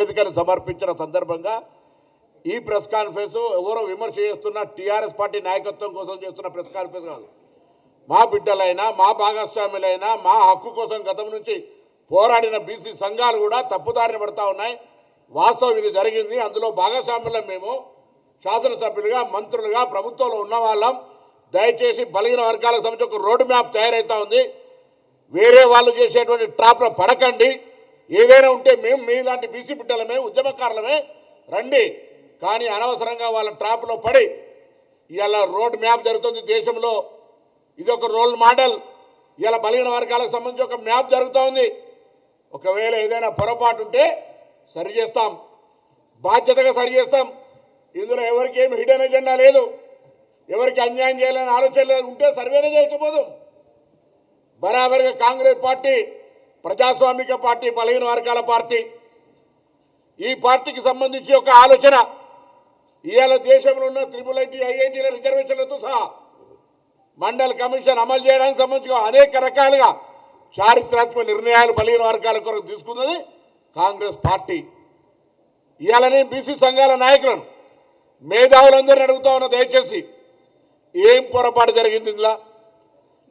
నివేదికను సమర్పించిన సందర్భంగా ఈ ప్రెస్ కాన్ఫరెన్స్ ఎవరో విమర్శ చేస్తున్న టీఆర్ఎస్ పార్టీ నాయకత్వం కోసం చేస్తున్న ప్రెస్ కాన్ఫరెన్స్ కాదు. మా బిడ్డలైనా మా భాగస్వాములైనా మా హక్కు కోసం గతం నుంచి పోరాడిన బీసీ సంఘాలు కూడా తప్పుదారిన పడతా ఉన్నాయి. వాస్తవం ఇది జరిగింది. అందులో భాగస్వాములం మేము శాసనసభ్యులుగా మంత్రులుగా ప్రభుత్వంలో ఉన్న వాళ్ళం. దయచేసి బలహీన వర్గాలకు సంబంధించి ఒక రోడ్ మ్యాప్ తయారవుతా ఉంది. వేరే వాళ్ళు చేసేటువంటి ట్రాప్లో పడకండి. ఏదైనా ఉంటే మేము మీలాంటి బీసీ బిడ్డలమే ఉద్యమకారులమే రండి, కానీ అనవసరంగా వాళ్ళ ట్రాప్లో పడి ఇలా రోడ్ మ్యాప్ జరుగుతుంది దేశంలో. ఇది ఒక రోల్ మోడల్. ఇలా బలహీన వర్గాలకు సంబంధించి ఒక మ్యాప్ జరుగుతూ ఉంది. ఒకవేళ ఏదైనా పొరపాటు ఉంటే సరి చేస్తాం, బాధ్యతగా సరి చేస్తాం. ఇందులో ఎవరికి ఏమి హిడెన్ ఎజెండా లేదు, ఎవరికి అన్యాయం చేయాలని ఆలోచన ఉంటే సర్వేనే చేయకపోదు. బరాబరిగా కాంగ్రెస్ పార్టీ ప్రజాస్వామిక పార్టీ, బలహీన వర్గాల పార్టీ. ఈ పార్టీకి సంబంధించి ఒక ఆలోచన ఇవాళ దేశంలో ఉన్న IIIT IITల రిజర్వేషన్లతో సహా మండల్ కమిషన్ అమలు చేయడానికి సంబంధించి అనేక రకాలుగా చారిత్రాత్మక నిర్ణయాలు బలహీన వర్గాల కొరకు తీసుకున్నది కాంగ్రెస్ పార్టీ. ఇవాళనే బీసీ సంఘాల నాయకులను మేధావులందరినీ అడుగుతా ఉన్న, దయచేసి ఏం పొరపాటు జరిగింది ఇందులో?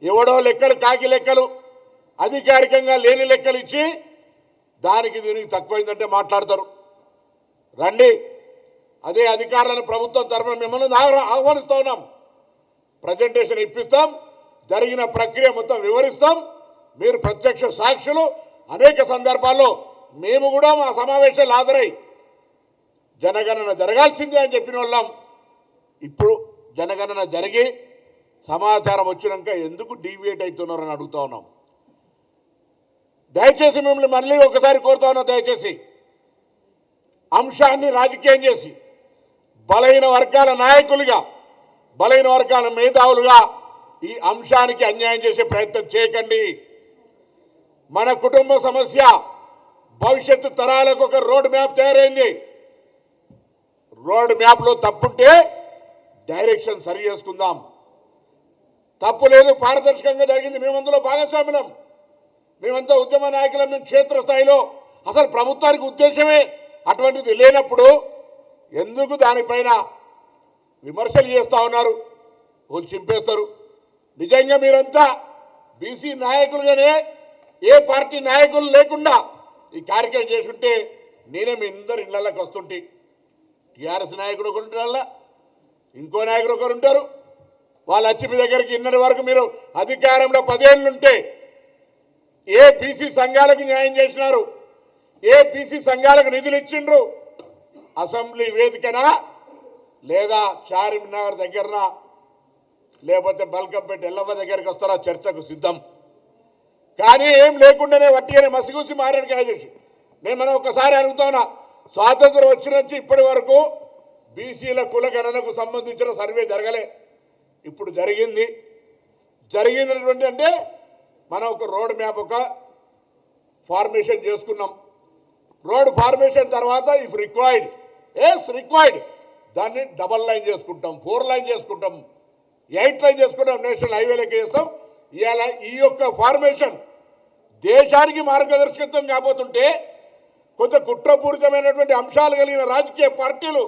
ఎవడో లెక్కలు కాకి లెక్కలు అధికారికంగా లేని లెక్కలు ఇచ్చి దానికి దీనికి తక్కువైందంటే మాట్లాడతారు. రండి, అదే అధికారులను ప్రభుత్వం తరఫున మిమ్మల్ని ఆహ్వానిస్తూ ఉన్నాం. ప్రజెంటేషన్ ఇప్పిస్తాం, జరిగిన ప్రక్రియ మొత్తం వివరిస్తాం. మీరు ప్రత్యక్ష సాక్షులు. అనేక సందర్భాల్లో మేము కూడా మా సమావేశాలు హాజరై జనగణన జరగాల్సిందే అని చెప్పిన వాళ్ళం. ఇప్పుడు జనగణన జరిగి సమాచారం వచ్చినాక ఎందుకు డీవియేట్ అవుతున్నారని అడుగుతా ఉన్నాం. దయచేసి మిమ్మల్ని మళ్ళీ ఒకసారి కోరుతా ఉన్నా, దయచేసి అంశాన్ని రాజకీయం చేసి బలహీన వర్గాల నాయకులుగా, బలహీన వర్గాల మేధావులుగా ఈ అంశానికి అన్యాయం చేసే ప్రయత్నం చేయకండి. మన కుటుంబ సమస్య భవిష్యత్తు తరాలకు ఒక రోడ్ మ్యాప్ తయారైంది. రోడ్ మ్యాప్లో తప్పుంటే డైరెక్షన్ సరి చేసుకుందాం. తప్పు లేదు, పారదర్శకంగా జరిగింది. మేమందులో భాగస్వాములం, మేమంతా ఉద్యమ నాయకులం. మేము క్షేత్రస్థాయిలో అసలు ప్రభుత్వానికి ఉద్దేశమే అటువంటిది లేనప్పుడు ఎందుకు దానిపైన విమర్శలు చేస్తూ ఉన్నారు? వాళ్ళు చింపేస్తారు. నిజంగా మీరంతా బీసీ నాయకులుగానే ఏ పార్టీ నాయకులు లేకుండా ఈ కార్యక్రమం చేసుంటే నేనే మీ అందరు ఇళ్లకి వస్తుంటే. టీఆర్ఎస్ నాయకుడు ఒకరు ఉంటారు, ఇంకో నాయకుడు ఒకరు ఉంటారు. వాళ్ళు వచ్చి మీ దగ్గరికి ఇన్నటి వరకు మీరు అధికారంలో 10 ఏళ్ళుంటే ఏ బీసీ సంఘాలకు న్యాయం చేసినారు? ఏ బీసీ సంఘాలకు నిధులు ఇచ్చిండ్రు? అసెంబ్లీ వేదికనా, లేదా చార్మినార్ దగ్గరనా, లేకపోతే బల్కంపేట ఎల్లమ్మ దగ్గరికి వస్తారా? చర్చకు సిద్ధం. కానీ ఏం లేకుండానే వట్టిగానే మసిగూసి మారేడుకాయ చేసి మనం ఒకసారి అడుగుతున్నా, స్వాతంత్రం వచ్చిన నుంచి ఇప్పటి వరకు బీసీల కుల గణనకు సంబంధించిన సర్వే జరగలే. ఇప్పుడు జరిగినటువంటి అంటే మనం ఒక రోడ్ మ్యాప్ ఒక ఫార్మేషన్ చేసుకున్నాం. రోడ్ ఫార్మేషన్ తర్వాత ఇఫ్ రిక్వైర్డ్ దాన్ని డబల్ లైన్ చేసుకుంటాం, 4 లైన్ చేసుకుంటాం, 8 లైన్ చేసుకుంటాం, నేషనల్ హైవేలకి చేస్తాం. ఇవాళ ఈ యొక్క ఫార్మేషన్ దేశానికి మార్గదర్శకత్వం కాబోతుంటే కొంత కుట్రపూరితమైనటువంటి అంశాలు కలిగిన రాజకీయ పార్టీలు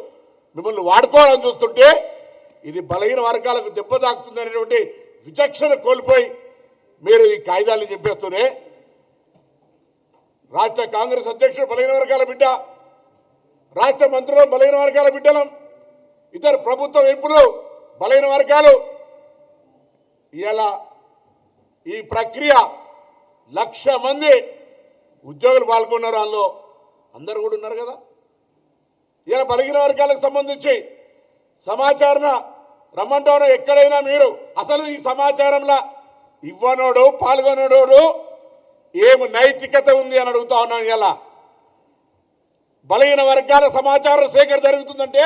మిమ్మల్ని వాడుకోవాలని చూస్తుంటే ఇది బలహీన వర్గాలకు దెబ్బ తాకుతుందనేటువంటి విచక్షణ కోల్పోయి మీరు ఈ కాయిదాలను చెప్పేస్తూనే, రాష్ట్ర కాంగ్రెస్ అధ్యక్షుడు బలహీన వర్గాల బిడ్డ, రాష్ట్ర మంత్రులు బలహీన వర్గాల బిడ్డలం, ఇతర ప్రభుత్వ ఎంపీలు బలహీన వర్గాలు. ఇలా ఈ ప్రక్రియ 1,00,000 మంది ఉద్యోగులు పాల్గొన్నారు. అందులో అందరూ కూడా ఉన్నారు కదా. ఇలా బలహీన వర్గాలకు సంబంధించి సమాచారం రమ్మంటాను. ఎక్కడైనా మీరు అసలు ఈ సమాచారంలో ఇవ్వనోడు పాల్గొనోడు ఏమి నైతికత ఉంది అని అడుగుతా ఉన్నాను. ఇలా బలహీన వర్గాల సమాచారం సేకరణ జరుగుతుందంటే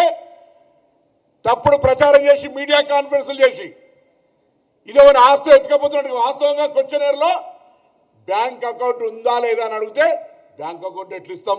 తప్పుడు ప్రచారం చేసి మీడియా కాన్ఫరెన్స్లు చేసి ఇదేమైనా ఆస్తి ఎత్తుకపోతున్నట్టు. వాస్తవంగా క్వశ్చనర్లో బ్యాంక్ అకౌంట్ ఉందా లేదా అని అడిగితే బ్యాంక్ అకౌంట్ ఎట్లు ఇస్తాం?